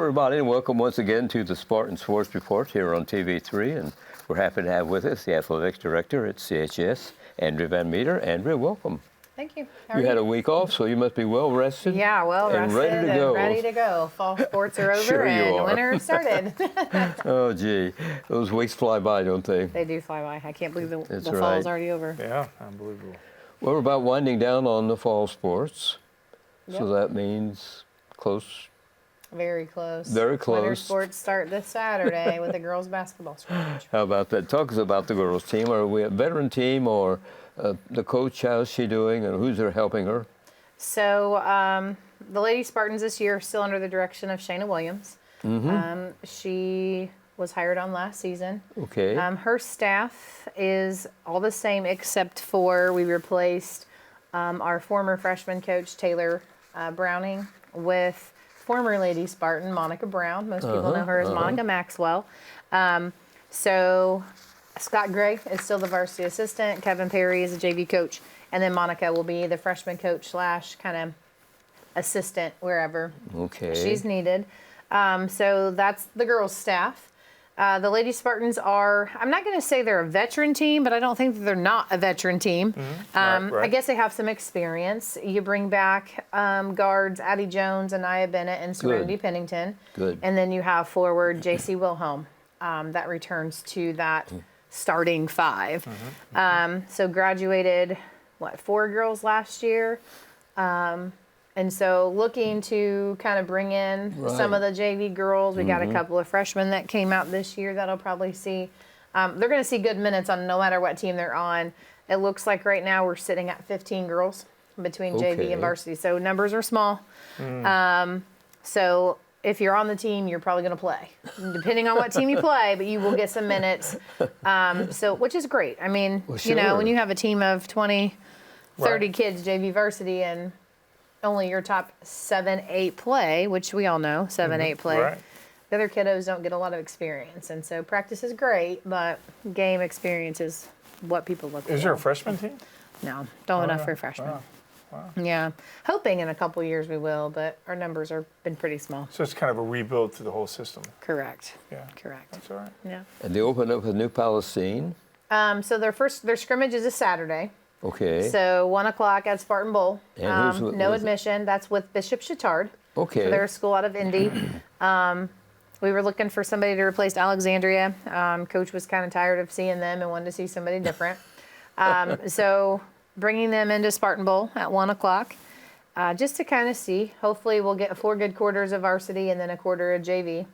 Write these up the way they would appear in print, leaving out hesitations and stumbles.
everybody, and welcome once again to the Spartan Sports Report here on TV3. And we're happy to have with us the Athletics Director at CHS, Andrea Van Meter. Andrea, welcome. Thank you. You had a week off, so you must be well rested. Yeah, well and rested ready to go. and ready to go. Fall sports are over Sure you and are. winter started. Oh, gee. Those weeks fly by, don't they? They do fly by. I can't believe the That's fall right. is already over. Yeah, unbelievable. Well, we're about winding down on the fall sports. Yep. So that means close. Very close. Very close. Winter sports start this Saturday with the girls basketball scrimmage. How about that? Talk us about the girls' team. Are we a veteran team, or the coach, how's she doing, and who's there helping her? So the Lady Spartans this year are still under the direction of Shayna Williams. Mm-hmm. She was hired on last season. Okay. Her staff is all the same except for we replaced our former freshman coach, Taylor Browning, with former Lady Spartan, Monica Brown. Most people know her as Monica Maxwell. So Scott Gray is still the varsity assistant. Kevin Perry is a JV coach. And then Monica will be the freshman coach / kind of assistant wherever she's needed. So that's the girls' staff. The Lady Spartans are, I'm not going to say they're a veteran team, but I don't think that they're not a veteran team. Right. I guess they have some experience. You bring back guards Addie Jones, Anaya Bennett, and Serenity Pennington. Good. And then you have forward J.C. Wilhelm that returns to that starting five. So graduated, 4 girls last year? And so looking to kind of bring in some of the JV girls. We got a couple of freshmen that came out this year that'll probably see. They're going to see good minutes on no matter what team they're on. It looks like right now we're sitting at 15 girls between JV and varsity. So numbers are small. So if you're on the team, you're probably going to play, depending on what team you play, but you will get some minutes. So which is great. I mean, you know, when you have a team of 20, 30 kids, JV varsity, and only your top 7, 8 play, which we all know, 7, 8 play. Right. The other kiddos don't get a lot of experience. And so practice is great, but game experience is what people look for. Is there a freshman team? No, don't enough for freshmen. Wow. Yeah. Hoping in a couple years we will, but our numbers have been pretty small. So it's kind of a rebuild to the whole system. Correct. Yeah. Correct. That's all right. Yeah. And they opened up with New Palestine. So their scrimmage is a Saturday. Okay. So 1 o'clock at Spartan Bowl. And who's no with it? admission. That's with Bishop Chittard. Okay. So they're a school out of Indy. We were looking for somebody to replace Alexandria. Coach was kind of tired of seeing them and wanted to see somebody different. So bringing them into Spartan Bowl at 1 o'clock, just to kind of see. Hopefully we'll get 4 good quarters of varsity and then a quarter of JV.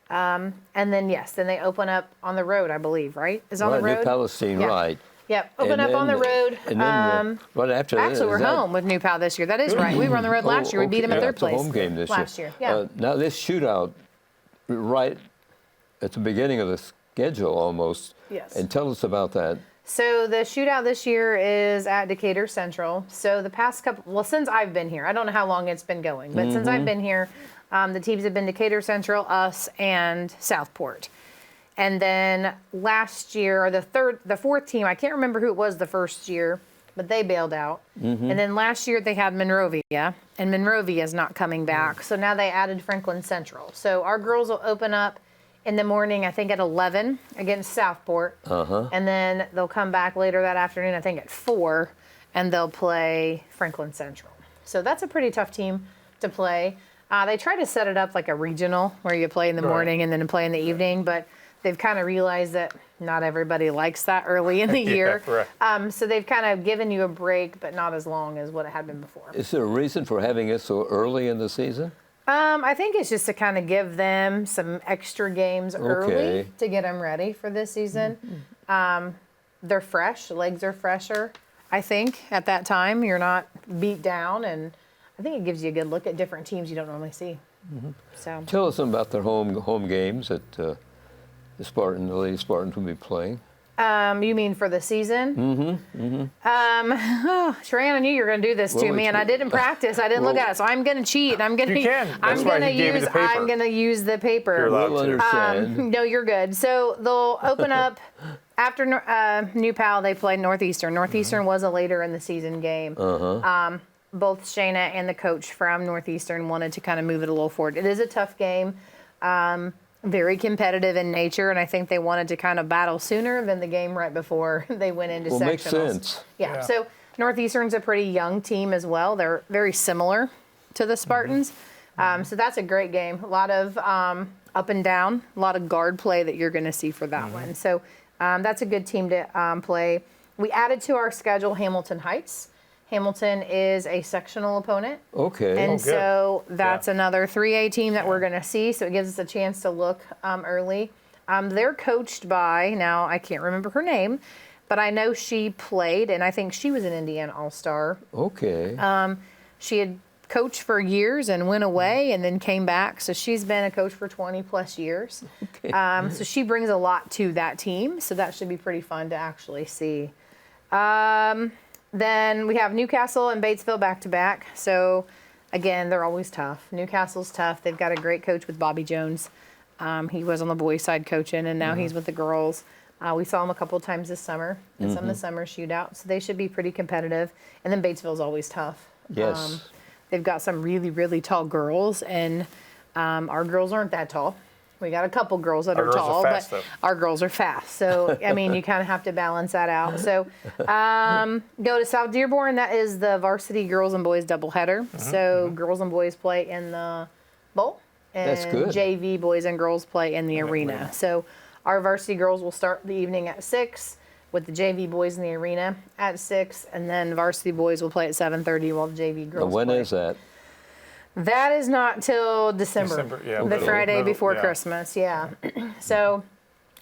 And then, then they open up on the road, I believe, right? Is on the road? New Palestine, Yeah. right. Yep, open And up on the then- road. And then right after that. Actually, we're home with New Pal this year. That is right. We were on the road last year. We beat them in third It's a place. home game this last year. Yeah. Now this shootout, right at the beginning of the schedule almost. Yes. And tell us about that. So the shootout this year is at Decatur Central. So the past since I've been here, I don't know how long it's been going, but since I've been here, the teams have been Decatur Central, us, and Southport. And then last year, or the fourth team, I can't remember who it was the first year, but they bailed out. And then last year they had Monrovia, and Monrovia is not coming back. So now they added Franklin Central. So our girls will open up in the morning, I think at 11 against Southport. And then they'll come back later that afternoon, I think at 4, and they'll play Franklin Central. So that's a pretty tough team to play. They try to set it up like a regional where you play in the morning and then play in the evening, but they've kind of realized that not everybody likes that early in the year. So they've kind of given you a break, but not as long as what it had been before. Is there a reason for having it so early in the season? I think it's just to kind of give them some extra games early to get them ready for this season. They're fresh. Legs are fresher, I think, at that time. You're not beat down, and I think it gives you a good look at different teams you don't normally see. So Tell us about their home games that the Lady Spartans will be playing. You mean for the season? Sharon, I knew you were going to do this to me, and I didn't practice. I didn't look at it, so I'm going to cheat. I'm going to. You can. That's I'm why going he gave you the paper. I'm going to use the paper. You're allowed We'll to. understand. No, you're good. So they'll open up after New Pal. They played Northeastern. Northeastern was a later in the season game. Both Shayna and the coach from Northeastern wanted to kind of move it a little forward. It is a tough game. Very competitive in nature, and I think they wanted to kind of battle sooner than the game right before they went into sectionals. Makes sense. Yeah. So Northeastern's a pretty young team as well. They're very similar to the Spartans. So that's a great game. A lot of up and down, a lot of guard play that you're going to see for that one. So that's a good team to play. We added to our schedule Hamilton Heights. Hamilton is a sectional opponent. Okay. And so that's another 3A team that we're going to see. So it gives us a chance to look early. They're coached by, now I can't remember her name, but I know she played, and I think she was an Indiana All-Star. Okay. She had coached for years and went away and then came back. So she's been a coach for 20 plus years. Okay. So she brings a lot to that team. So that should be pretty fun to actually see. Then we have Newcastle and Batesville back to back. So again, they're always tough. Newcastle's tough. They've got a great coach with Bobby Jones. He was on the boys' side coaching, and now he's with the girls. We saw him a couple of times this summer in some of the summer shootouts. So they should be pretty competitive. And then Batesville's always tough. Yes. They've got some really, really tall girls, and our girls aren't that tall. We got a couple girls that Our are girls tall, are fast, but though. our girls are fast. So, I mean, you kind of have to balance that out. So, go to South Dearborn. That is the varsity girls and boys doubleheader. So, girls and boys play in the bowl, and That's good. JV boys and girls play in the arena. So, our varsity girls will start the evening at 6, with the JV boys in the arena at 6, and then varsity boys will play at 7:30 while the JV girls Now, when play. is that? That is not till December. Yeah, The middle- Friday middle- before yeah. Christmas, yeah. So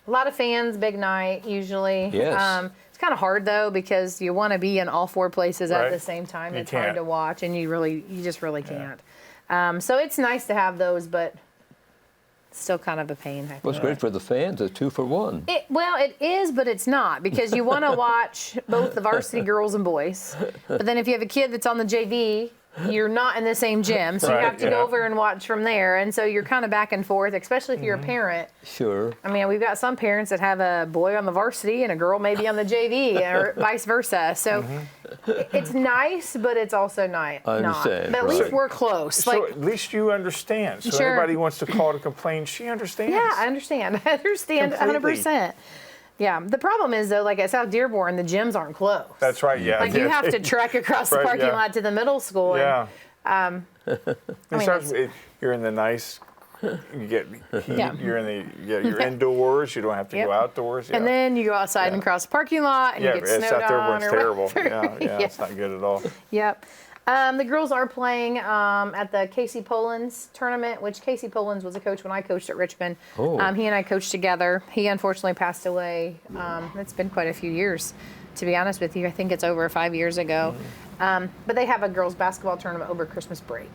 a lot of fans, big night usually. Yes. It's kind of hard though because you want to be in all 4 places at Right. the same time. You It's hard can't. to watch, and you just really can't. So it's nice to have those, but still kind of a pain. I think. Well, it's great for the fans. It's 2 for 1. It is, but it's not, because you want to watch both the varsity girls and boys. But then if you have a kid that's on the JV, you're not in the same gym, so you Right, have to yeah. go over and watch from there. And so you're kind of back and forth, especially if you're a parent. Sure. I mean, we've got some parents that have a boy on the varsity and a girl maybe on the JV, or vice versa. So it's nice, but it's also not. I understand, But at least right. we're close. So at least you understand. So Sure. anybody wants to call to complain, she understands. Yeah, I understand. I understand Completely. 100%. Yeah. The problem is, though, like at South Dearborn, the gyms aren't close. That's right. Yeah. Like you have to trek across the Right, parking yeah. lot to the middle school. Yeah. And, mean, You're in the nice. You get heat. Yeah. You're indoors. You don't have to Yep. go outdoors. Yeah. and then you go outside and cross the parking lot and yeah, you get it's snowed out there on. where it's or terrible. whatever. Yeah, it's not good at all. Yep. The girls are playing at the Casey Polans tournament, which Casey Polans was a coach when I coached at Richmond. Oh. He and I coached together. He unfortunately passed away. It's been quite a few years, to be honest with you. I think it's over 5 years ago. But they have a girls basketball tournament over Christmas break.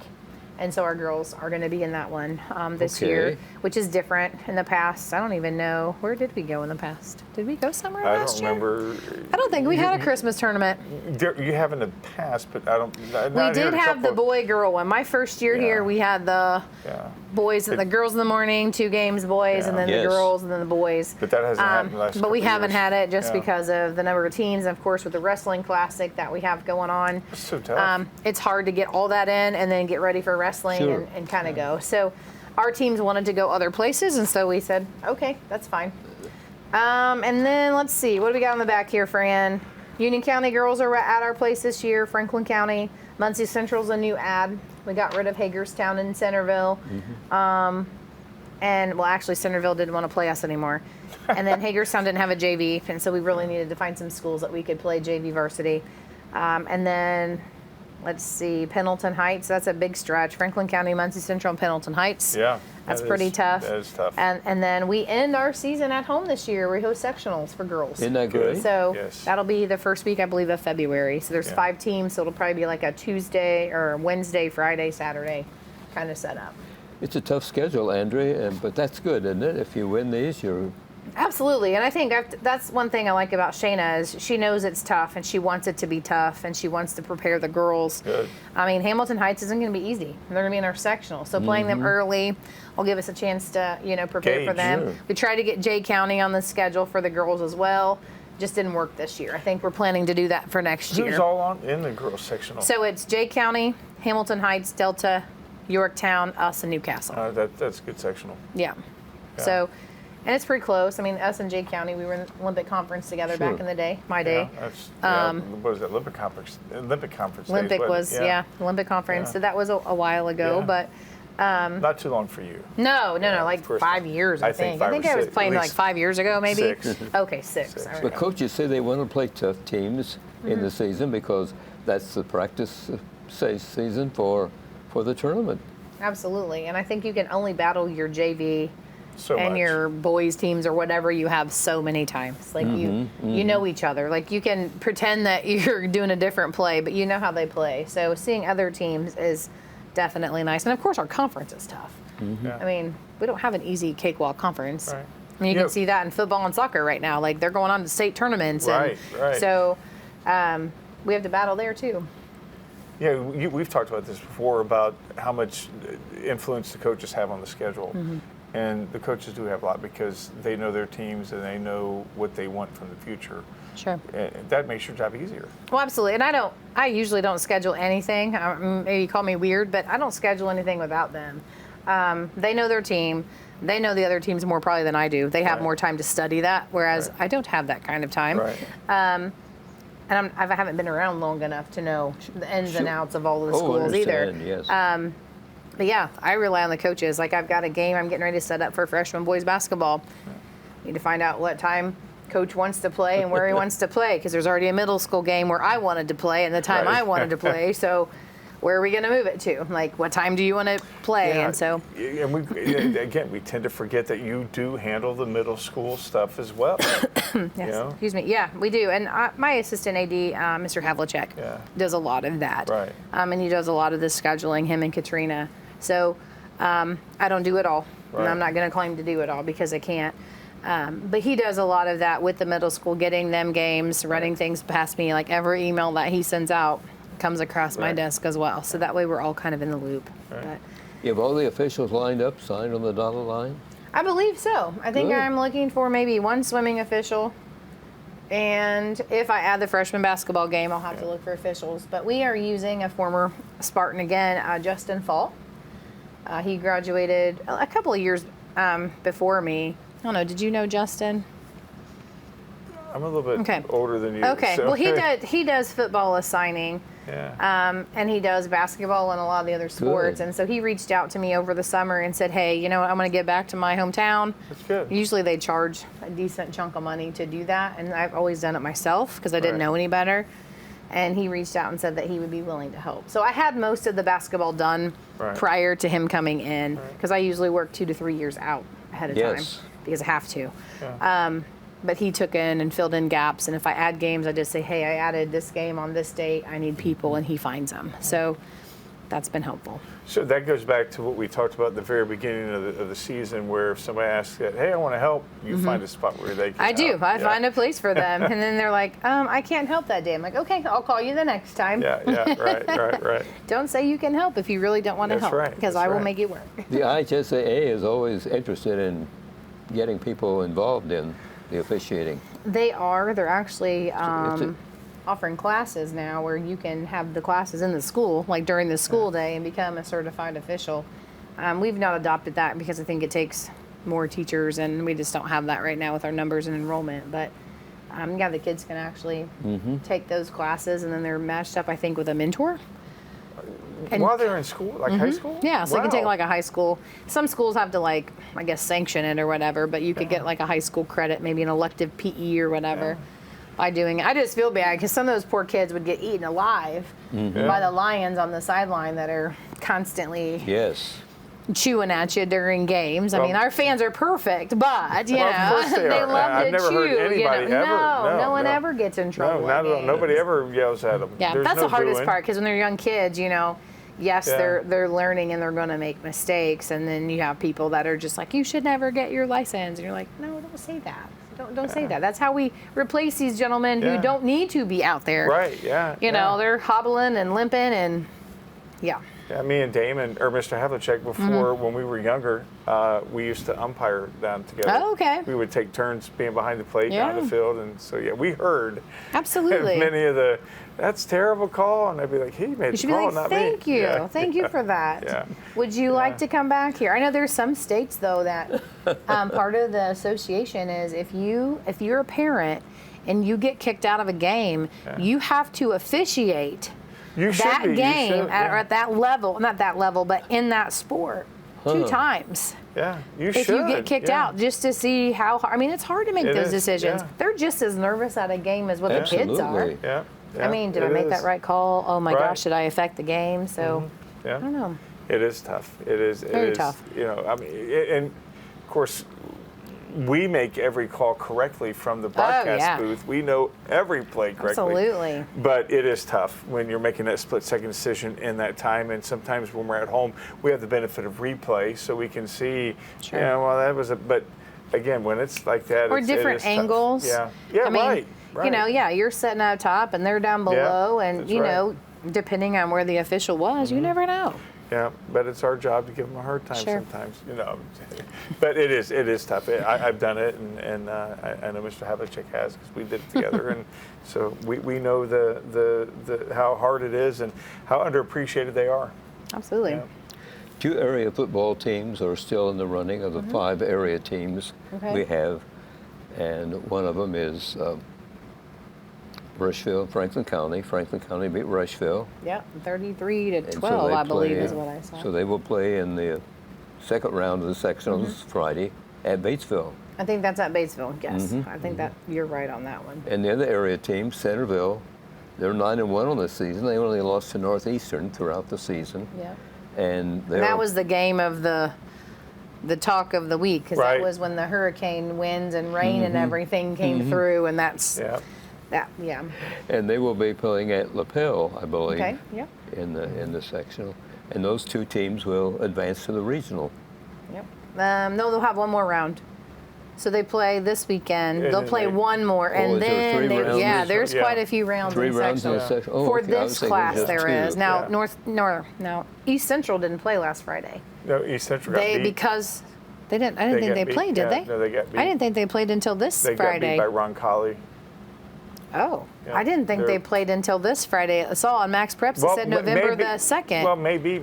And so our girls are going to be in that one this year, Okay. which is different. In the past, I don't even know. Where did we go in the past? Did we go somewhere I last don't year? remember. I don't think we had a Christmas tournament. You have in the past, but I don't. We did have the boy-girl one. My first year here, Yeah. we had the Yeah. boys and the girls in the morning, 2 games boys, and Yeah. then Yes. the girls and then the boys. But that hasn't happened the last But we couple haven't years. had it just Yeah. because of the number of teams, and of course with the wrestling classic that we have going on. It's so tough. It's hard to get all that in and then get ready for wrestling Sure. and kind of go. So our teams wanted to go other places, and so we said, okay, that's fine. And then let's see, what do we got on the back here, Fran? Union County girls are at our place this year. Franklin County, Muncie Central's a new ad. We got rid of Hagerstown and Centerville. And well, actually, Centerville didn't want to play us anymore. And then Hagerstown didn't have a JV, and so we really needed to find some schools that we could play JV varsity. And then, let's see, Pendleton Heights. That's a big stretch. Franklin County, Muncie Central, and Pendleton Heights. Yeah. That's that pretty is- tough. That is tough. And then we end our season at home this year. We host sectionals for girls. Isn't that great? So Yes. that'll be the first week, I believe, of February. So there's Yeah. 5 teams, so it'll probably be like a Tuesday or Wednesday, Friday, Saturday kind of setup. It's a tough schedule, Andrea, but that's good, isn't it? If you win these, you're Absolutely, and I think that's one thing I like about Shayna is she knows it's tough and she wants it to be tough and she wants to prepare the girls. Good. I mean, Hamilton Heights isn't going to be easy. They're going to be in our sectional, so playing them early will give us a chance to prepare for Gauge, them. sure. We tried to get Jay County on the schedule for the girls as well. Just didn't work this year. I think we're planning to do that for next year. Who's all on in the girls sectional? So it's Jay County, Hamilton Heights, Delta, Yorktown, us, and Newcastle. That's good sectional. Yeah. So, and it's pretty close. I mean, us and Jay County, we were in the Olympic Conference together back in the day, my day. What was that, Olympic Conference? Olympic Conference. Olympic days, was, Olympic Conference. Yeah. So that was a while ago, Yeah. but not too long for you. no, like course 5 not. years, I think. I think I was playing like 5 years ago, maybe. 6. Okay, 6. Six. All right. But coaches say they want to play tough teams in the season because that's the practice season for the tournament. Absolutely. And I think you can only battle your JV So and much. your boys teams or whatever you have so many times. Like you know each other. Like you can pretend that you're doing a different play, but you know how they play. So seeing other teams is definitely nice. And of course our conference is tough. Yeah. I mean, we don't have an easy cakewalk conference. Right. I mean, you Yeah. can see that in football and soccer right now. Like they're going on to state tournaments. Right, And right. So we have to battle there too. Yeah, we've talked about this before about how much influence the coaches have on the schedule. And the coaches do have a lot because they know their teams and they know what they want from the future. Sure. And that makes your job easier. Well, absolutely. And I usually don't schedule anything. Maybe you call me weird, but I don't schedule anything without them. They know their team. They know the other teams more probably than I do. They have Right. more time to study that, whereas Right. I don't have that kind of time. Right. And I haven't been around long enough to know the ins and Sure. outs of all of the Oh, schools either. understand, yes. But yeah, I rely on the coaches. Like I've got a game I'm getting ready to set up for freshman boys basketball. Need to find out what time coach wants to play and where he wants to play because there's already a middle school game where I wanted to play and the time Right. I wanted to play. So where are we going to move it to? Like what time do you want to play? Yeah, And so and we tend to forget that you do handle the middle school stuff as well. yes, excuse me. Yeah, we do. And my assistant AD, Mr. Havlicek, Yeah. does a lot of that. Right. And he does a lot of the scheduling, him and Katrina. So I don't do it all. And Right. I'm not going to claim to do it all because I can't. But he does a lot of that with the middle school, getting them games, running things past me. Like every email that he sends out comes across my Right. desk as well. So that way we're all kind of in the loop. Right. But You have all the officials lined up, signed on the dotted line? I believe so. I think Good. I'm looking for maybe one swimming official. And if I add the freshman basketball game, I'll have to look for officials. But we are using a former Spartan again, Justin Fall. He graduated a couple of years before me. I don't know. Did you know Justin? I'm a little bit Okay. older than you. Okay. so- Well, he does football assigning. Yeah. And he does basketball and a lot of the other sports. Good. And so he reached out to me over the summer and said, hey, you know what? I'm going to get back to my hometown. That's good. Usually they charge a decent chunk of money to do that. And I've always done it myself because I didn't Right. know any better. And he reached out and said that he would be willing to help. So I had most of the basketball done Right. prior to him coming in because I usually work 2 to 3 years out ahead of Yes. time because I have to. Yeah. But he took in and filled in gaps. And if I add games, I just say, hey, I added this game on this date. I need people, and he finds them. So that's been helpful. So that goes back to what we talked about at the very beginning of the season, where if somebody asks that, hey, I want to help, you find a spot where they can I do. help. I Yeah. find a place for them. And then they're like, I can't help that day. I'm like, okay, I'll call you the next time. Yeah, right. Don't say you can help if you really don't want to That's help. right, Because that's I will right. make it work. The IHSAA is always interested in getting people involved in the officiating. They are. They're actually It's a- offering classes now where you can have the classes in the school, like during the school day, and become a certified official. We've not adopted that because I think it takes more teachers, and we just don't have that right now with our numbers and enrollment. But yeah, the kids can actually take those classes, and then they're matched up, I think, with a mentor. And- While they're in school, like high school? Yeah, so you can take Wow. like a high school. Some schools have to like, I guess, sanction it or whatever, but you could get like a high school credit, maybe an elective PE or whatever, by doing it. I just feel bad because some of those poor kids would get eaten alive by the lions on the sideline that are constantly Yes. chewing at you during games. I Well- mean, our fans are perfect, but you Well, of know, course they are. love I've to never chew. heard you know? anybody ever- No one no. ever gets in trouble. No, at not at all. games. Nobody ever yells at them. Yeah, There's that's no the hardest booing. part because when they're young kids, you know, yes, Yeah. they're learning and they're going to make mistakes, and then you have people that are just like, you should never get your license, and you're like, no, don't say that. Don't say that. That's how we replace these gentlemen Yeah. who don't need to be out there. Right, yeah. You know, they're hobbling and limping, and yeah. Yeah, me and Damon, or Mr. Havlicek, before when we were younger, we used to umpire down together. Oh, okay. We would take turns being behind the plate down Yeah. the field, and so we heard Absolutely. many of the, that's terrible call, and I'd be like, he made You the should be call, like, not thank me. you. Yeah. Thank you for that. Yeah. Would you like to come back here? I know there's some states, though, that part of the association is if you're a parent and you get kicked out of a game, you have to officiate You should that be. You game should, at that level, not that level, but in that sport 2 times. Yeah, you If should. you get kicked out, just to see how hard. I mean, it's hard to make It those is, decisions. yeah. They're just as nervous at a game as what the kids are. Absolutely. Yeah. I mean, did I make that right call? Oh my Right. gosh, did I affect the game? So, Yeah. I don't know. It is tough. It is Very tough. You know, I mean, and of course, we make every call correctly from the broadcast yeah. booth. We know every play correctly. Absolutely. But it is tough when you're making that split-second decision in that time. And sometimes when we're at home, we have the benefit of replay, so we can see. Sure. Yeah, well, that was a. But again, when it's like that, Or it different is tough. angles. Yeah. Yeah. I mean, right. Right. You know, you're sitting up top and they're down below, and that's you right. know, depending on where the official was, you never know. Yeah, but it's our job to give them a hard time Sure. sometimes, you know. But it is tough. I've done it, and I know Mr. Havlicek has, because we did it together, and so we know the how hard it is and how underappreciated they are. Absolutely. Yeah. 2 area football teams are still in the running of the 5 area teams Okay. we have, and one of them is Rushville, Franklin County. Franklin County beat Rushville. Yep, 33 to and so 12, they I believe, play- is what I saw. So they will play in the second round of the sectionals Friday at Batesville. I think that's at Batesville. Yes, Mm-hmm. I think that you're right on that one. And the other area team, Centerville, they're 9-1 on the season. They only lost to Northeastern throughout the season. Yeah. And And that was the game of the talk of the week, because Right. that was when the hurricane winds and rain and everything came through, and that's Yeah. yeah. and they will be playing at LaPel, I believe, Okay. Yep. in the sectional. And those 2 teams will advance to the regional. Yep. No, they'll have one more round. So they play this weekend. And they'll then play they- one more, is and there then 3 rounds? yeah, there's Yeah. quite a few rounds 3 in rounds in the sectional. sectional. Oh, For okay. I was this thinking class, just there 2. is now. Yeah. No, East Central didn't play last Friday. No, East Central got They beat. because they didn't. I didn't think got they beat. played, did Yeah, they? No, they got beat. I didn't think they played until this They Friday. got beat by Ron Colley. Oh, Yeah, I didn't think they're- they played until this Friday. I saw on Max Preps it said November the 2nd. Well, maybe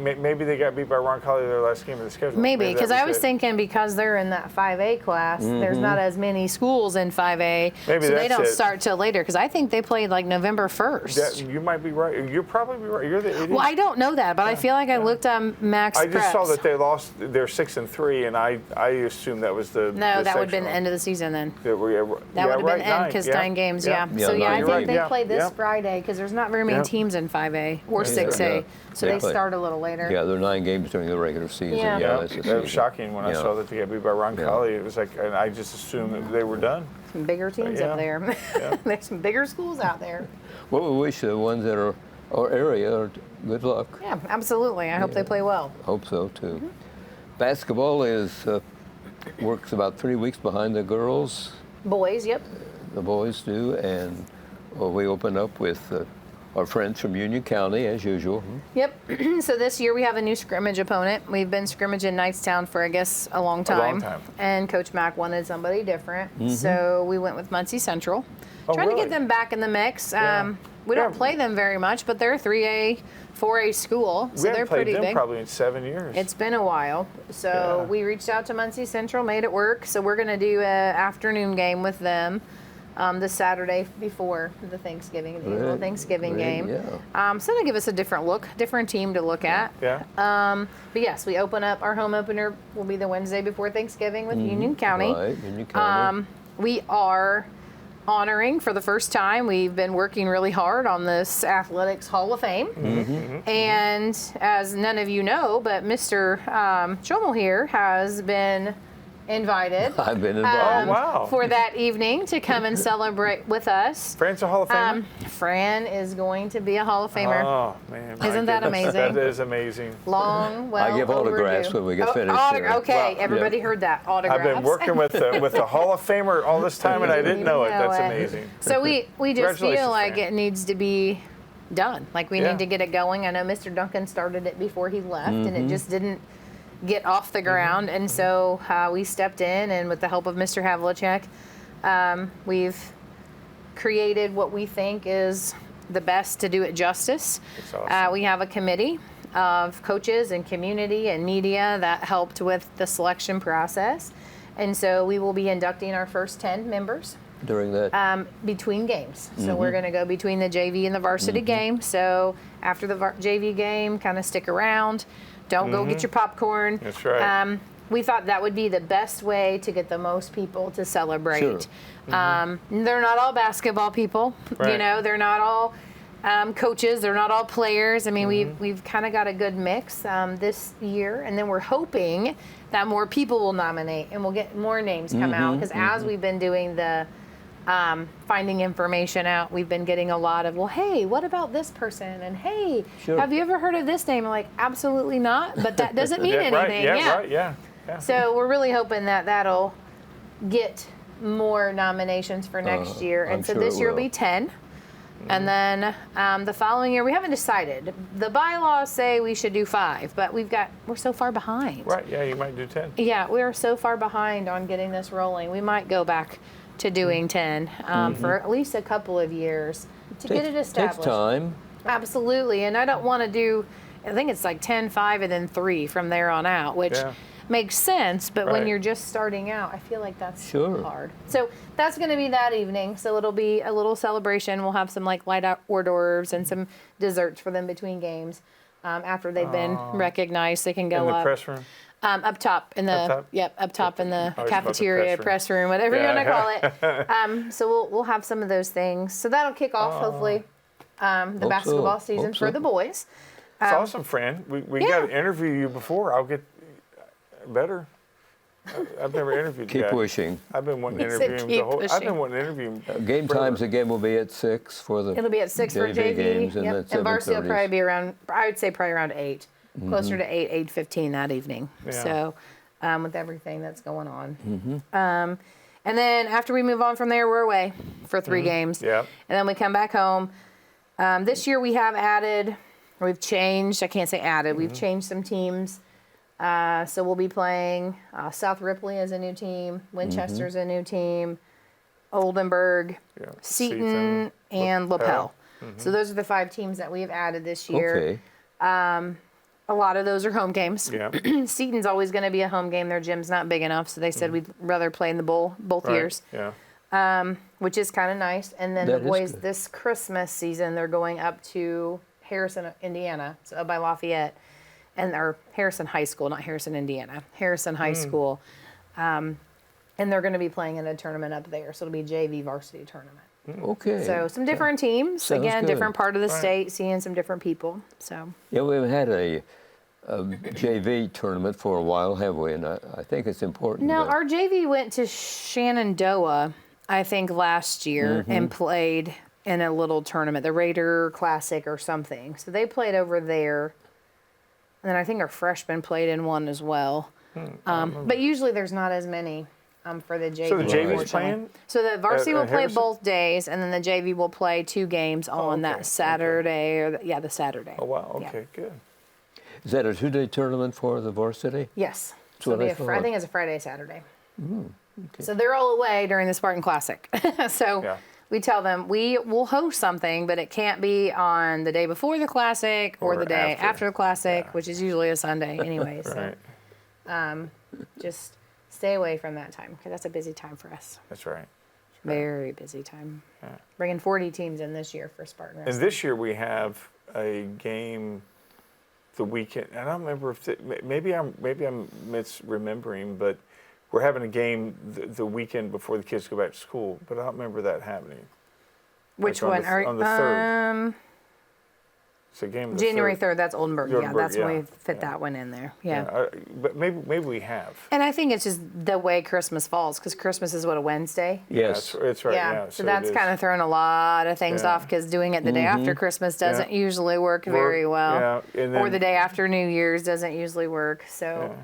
they got beat by Ron Colley their last game of the schedule. Maybe, because I was it. thinking because they're in that 5A class, there's not as many schools in 5A, Maybe so they that's don't it. start till later. Because I think they played like November 1st. That, you might be right. You're probably right. You're the idiot. Well, I don't know that, but I feel like I looked on Max I just saw Preps. that they lost. They're 6-3, and I assumed that was the. No, the that would have been the sectional. end of the season then. That would have That would have been end because 9 games, yeah. Yeah, So yeah, I 9 think games. they Yeah, play this yeah. Friday because there's not very many Yeah. teams in 5A or Yeah, 6A, yeah. so They they play. start a little later. Yeah, there are 9 games during the regular season. Yeah. Yeah, Yeah, that's the that season. was shocking when I Yeah. saw that they got beat by Ron Yeah. Colley. It was like, and I just assumed that they were done. Some bigger teams Yeah. up there. Yeah. There's some bigger schools out there. Well, we wish the ones that are our area are good luck. Yeah, absolutely. I hope they play well. Hope so too. Basketball is works about 3 weeks behind the girls. Boys, yep. The boys do, and we open up with our friends from Union County as usual. Yep. So this year we have a new scrimmage opponent. We've been scrimmaging Knightstown for, I guess, a long time. And Coach Mack wanted somebody different. So we went with Muncie Central. Oh, Trying to really? get them back in the mix. Yeah. We don't Yeah. play them very much, but they're a 3A, 4A school. So We they're haven't played pretty them big. probably in 7 years. It's been a while. So Yeah. we reached out to Muncie Central, made it work. So we're going to do an afternoon game with them this Saturday before the Thanksgiving, the annual Right, Thanksgiving right, game. yeah. So it'll give us a different look, different team to look at. yeah. But yes, we open up, our home opener will be the Wednesday before Thanksgiving with Union County. Right, Union County. We are honoring for the first time. We've been working really hard on this Athletics Hall of Fame. And as none of you know, but Mr. Schommel here has been invited I've been involved. Oh, wow. for that evening to come and celebrate with us. Fran's a Hall of Famer? Fran is going to be a Hall of Famer. Oh, man. my Isn't that goodness. amazing? That is amazing. Long, well I give autographs overdue. when we get finished here. Okay, Wow. everybody Yeah. heard that. Autographs. I've been working with the Hall of Famer all this time, and I didn't know it. That's know it. amazing. So we just Congratulations, feel like Fran. it needs to be done. Like, we Yeah. need to get it going. I know Mr. Duncan started it before he left, and it just didn't get off the ground. And so we stepped in, and with the help of Mr. Havlicek, we've created what we think is the best to do it justice. That's awesome. We have a committee of coaches and community and media that helped with the selection process. And so we will be inducting our first 10 members During that. between games. So we're going to go between the JV and the varsity game. So after the JV game, kind of stick around. Don't go get your popcorn. That's right. We thought that would be the best way to get the most people to celebrate. Sure. They're not all basketball people. Right. You know, they're not all coaches. They're not all players. I mean, we've kind of got a good mix this year, and then we're hoping that more people will nominate and we'll get more names come out, because as we've been doing the finding information out, we've been getting a lot of, well, hey, what about this person? And hey, Sure. have you ever heard of this name? I'm like, absolutely not, but that doesn't mean Yeah, anything. right. Yeah, right. Yeah. Yeah. So we're really hoping that that'll get more nominations for next year. I'm And so sure this it year will will. be 10. And then the following year, we haven't decided. The bylaws say we should do 5, but we're so far behind. Right. Yeah, you might do 10. Yeah, we are so far behind on getting this rolling. We might go back to doing 10 for at least a couple of years to get it established. Takes time. Absolutely. And I don't want to do, I think it's like 10, 5, and then 3 from there on out, which Yeah. makes sense. But when Right. you're just starting out, I feel like that's Sure. hard. So that's going to be that evening. So it'll be a little celebration. We'll have some like light hors d'oeuvres and some desserts for them between games. After they've been recognized, they can go In the up. press room. Up top in the Up top? up top in the I was about the cafeteria, press press room, room. whatever you Yeah. want to call it. So we'll have some of those things. So that'll kick off hopefully the so. basketball season Hope for so. the boys. It's awesome, Fran. We yeah. got to interview you before. I'll get better. I've never interviewed the Keep guy. wishing. I've been wanting to He said interview him keep the whole. I've pushing. been wanting to interview him. Game forever. times again will be at 6 for the It'll be at 6 for JV. games, and Yep. that's And varsity will 7:30s. probably be around. I would say probably around 8, closer to 8:15 that evening. Yeah. So with everything that's going on. And then after we move on from there, we're away for 3 games. Yeah. And then we come back home. This year we have added, or we've changed, I can't say added, we've changed some teams. So we'll be playing South Ripley as a new team, Winchester's a new team, Oldenburg, Yeah. Seton, and Lapel. Lapel. So those are the 5 teams that we have added this year. Okay. A lot of those are home games. Yeah. Seton's always going to be a home game. Their gym's not big enough, so they said we'd rather play in the bowl both Right. years, Yeah. which is kind of nice. And then That the is boys good. this Christmas season, they're going up to Harrison, Indiana, so up by Lafayette, or Harrison High School, not Harrison, Indiana, Harrison High School. And they're going to be playing in a tournament up there, so it'll be JV varsity tournament. Okay. So some different teams, Sounds again, good. different part of the Right. state, seeing some different people. So Yeah, we haven't had a JV tournament for a while, have we? And I think it's important. no, that- our JV went to Shenandoah, I think, last year and played in a little tournament, the Raider Classic or something. So they played over there. And then I think our freshmen played in one as well. But usually there's not as many for the JV. So the JV's unfortunately. playing? So the varsity will play Harrison? both days, and then the JV will play 2 games on okay, that Saturday, or the Saturday. Oh wow. Yeah. Okay. Good. Is that a 2-day tournament for the varsity? Yes. That's So what it'll be I I thought. think it's a Friday, Saturday. So they're all away during the Spartan Classic. So Yeah. we tell them we will host something, but it can't be on the day before the Classic or Or the day after. after the Classic, which is usually a Sunday anyway. So Right. just stay away from that time because that's a busy time for us. That's right. Very busy time. Bringing 40 teams in this year for Spartan And Wrestling. this year we have a game the weekend. And I don't remember if maybe I'm misremembering, but we're having a game the weekend before the kids go back to school. But I don't remember that happening. Which like one? on the 3rd. It's a game. January 3rd. That's Oldenburg. Yeah, Oldenburg, that's when yeah, we fit that one in there. Yeah. But maybe we have. And I think it's just the way Christmas falls because Christmas is what, a Wednesday? Yes. It's right. Yeah. So that's kind of thrown a lot of things Yeah. off because doing it the day after Christmas doesn't usually work very well. Yeah. And Or then- the day after New Year's doesn't usually work. So,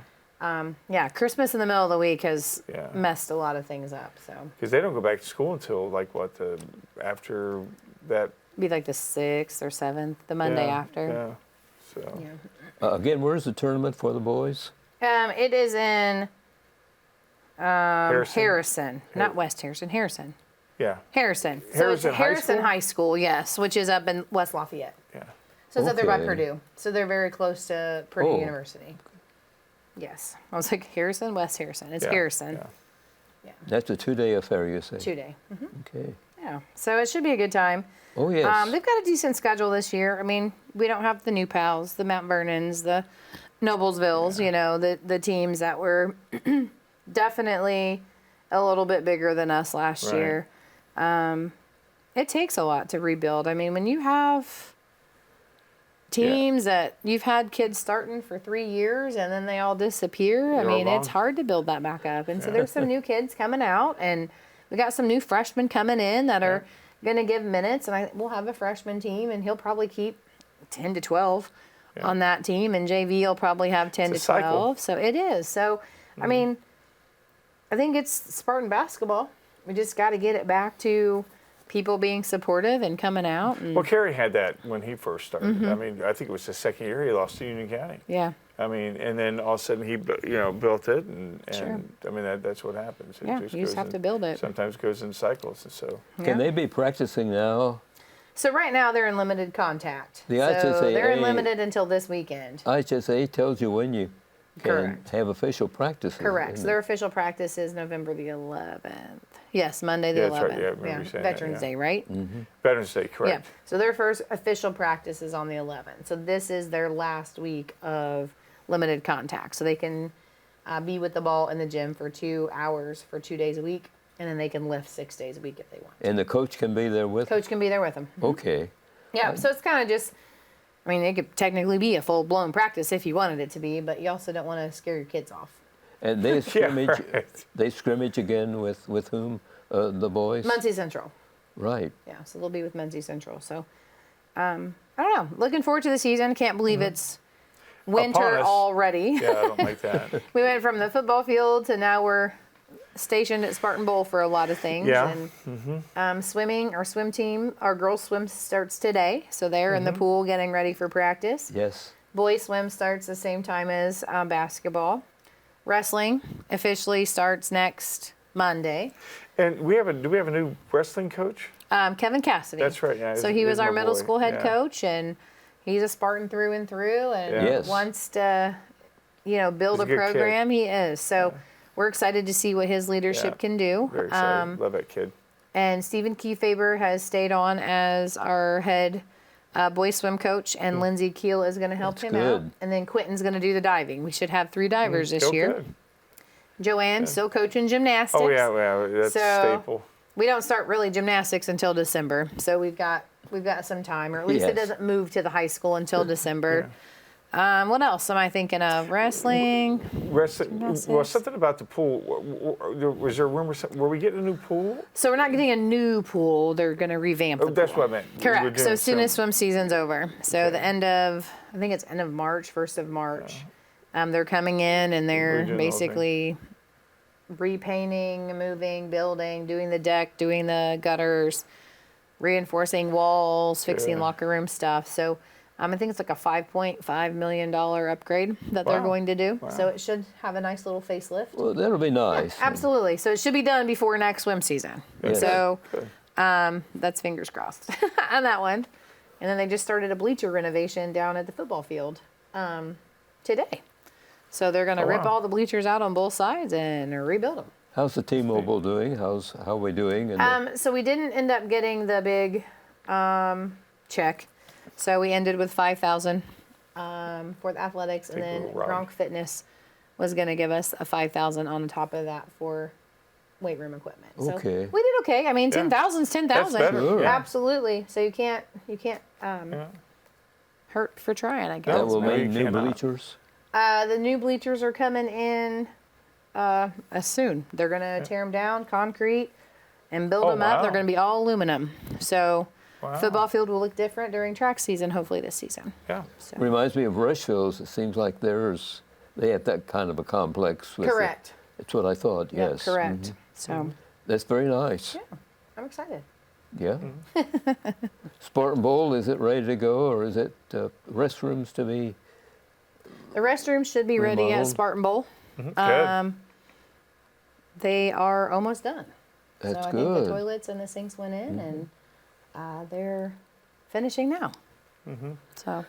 Christmas in the middle of the week has Yeah. messed a lot of things up. So, Because they don't go back to school until like what after that be like the 6th or 7th, the Monday after. Yeah. So. Yeah. Again, where's the tournament for the boys? It is in Harrison. Harrison, not West Harrison, Harrison. Yeah. Harrison. So Harrison it's High Harrison School? High School, yes, which is up in West Lafayette. Yeah. So it's up there by Okay. Purdue. So they're very close to Purdue Oh. University. Yes. I was like, Harrison, West Harrison. It's Yeah, Harrison. yeah. Yeah. That's a 2-day affair, you say? 2-day. Okay. Yeah. So it should be a good time. Oh, yes. They've got a decent schedule this year. I mean, we don't have the New Pals, the Mount Vernons, the Noblesvilles, you know, the teams that were definitely a little bit bigger than us last Right. year. It takes a lot to rebuild. I mean, when you have teams that you've had kids starting for 3 years and then they all disappear, I They're all mean, it's gone. hard to build that back up. And so there's some new kids coming out, and we got some new freshmen coming in that are going to give minutes. And we'll have a freshman team, and he'll probably keep 10 to 12 on that team, and JV will probably have 10 It's to a cycle. 12. So it is. So, I mean, I think it's Spartan basketball. We just got to get it back to people being supportive and coming out. And, Well, Kerry had that when he first started. I mean, I think it was the second year he lost to Union County. yeah. I mean, and then all of a sudden he, built it, and Sure. I mean that's what happens. It Yeah, you just goes have to build it. Sometimes goes in cycles, and so. Can Yeah. they be practicing now? So right now they're in limited contact. The so they're in IHSAA limited until this weekend. IHSA tells you when you can Correct. have official practices. Correct. isn't So it? their official practice is November the 11th. Yes, Monday the Yeah, 11th. that's right. Yeah, I remember you saying that, Veterans yeah. Day, right? Veterans Day, Yeah. correct. So their first official practice is on the 11th. So this is their last week of limited contact. So they can be with the ball in the gym for 2 hours for 2 days a week, and then they can lift 6 days a week if they want. And the coach can be there with Coach can be there with them. Okay. Yeah. So it's kind of just, I mean, it could technically be a full-blown practice if you wanted it to be, but you also don't want to scare your kids off. And they scrimmage right. they scrimmage again with whom? The boys? Muncie Central. Right. Yeah, so they'll be with Muncie Central. So, I don't know. Looking forward to the season. Can't believe it's winter Upon us. already. Yeah, I don't like that. We went from the football field to now we're stationed at Spartan Bowl for a lot of things. Yeah. And swimming, our swim team, our girls swim starts today. So they're in the pool getting ready for practice. Yes. Boys swim starts the same time as basketball. Wrestling officially starts next Monday. And do we have a new wrestling coach? Kevin Cassidy. That's right, yeah, So he's- he was he's our my middle boy, school head yeah. coach, and he's a Spartan through and through, and Yeah. Yes. wants to, build He's a a good kid. program. He is. So we're excited to see what his leadership Yeah. can do. Very excited. Love that kid. And Stephen Kiefaber has stayed on as our head boys swim coach, and Lindsay Keel is going to help That's him out. good. And then Quentin's going to do the diving. We should have 3 divers this Oh, year. good. Joanne's still coaching gymnastics. Oh yeah, that's So- staple. We don't start really gymnastics until December, so we've got some time, or at least it Yes. doesn't move to the high school until December. What else am I thinking of? Wrestling. Wrestling. Well, Gymnastics. something about the pool. Was there a rumor? Were we getting a new pool? So we're not getting a new pool. They're going to revamp the That's pool. what I meant. We're Correct. So doing as soon as some- swim season's over, so Okay. the end of, I think it's end of March, 1st of March, they're coming in and they're Redoing the whole basically repainting, moving, building, doing the deck, doing the gutters, reinforcing walls, fixing Yeah. locker room stuff. So I think it's like a $5.5 million upgrade that they're Wow. going to do. So Wow. it should have a nice little facelift. Well, that'll be nice. Absolutely. So it should be done before next swim season. Yes. So Good. that's fingers crossed on that one. And then they just started a bleacher renovation down at the football field today. So they're going to Oh, rip wow. all the bleachers out on both sides and rebuild them. How's the T-Mobile doing? How are we doing? And So we didn't end up getting the big check. So we ended with $5,000 for the athletics, and Think then we were robbed. Gronk Fitness was going to give us a $5,000 on top of that for weight room equipment. So Okay. we did okay. I mean, Yeah. 10,000 is 10,000. That's better. Sure. Yeah. Absolutely. So you can't Yeah. hurt for trying, I guess. that will no, you mean new cannot. bleachers. The new bleachers are coming in as soon. They're going to tear them down, concrete, and build Oh, them up. They're wow. going to be all aluminum. So Wow. football field will look different during track season, hopefully this season. Yeah. So. Reminds me of Rushville's. It seems like they have that kind of a complex. With Correct. That's what I thought. Yep, Yes. correct. Mhm. So That's very nice. I'm excited. Yeah. Spartan Bowl, is it ready to go, or is it restrooms to be? The restrooms should be ready at Remodeled. Spartan Bowl. Good. They are almost done. That's so I think good. the toilets and the sinks went in, and they're finishing now. So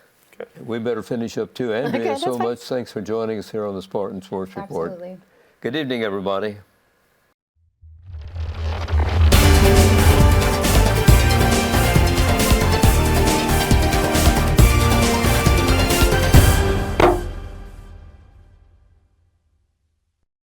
We better finish up too. Andrea, Okay, that's so fine. much. Thanks for joining us here on the Spartan Sports Report. absolutely. Good evening, everybody.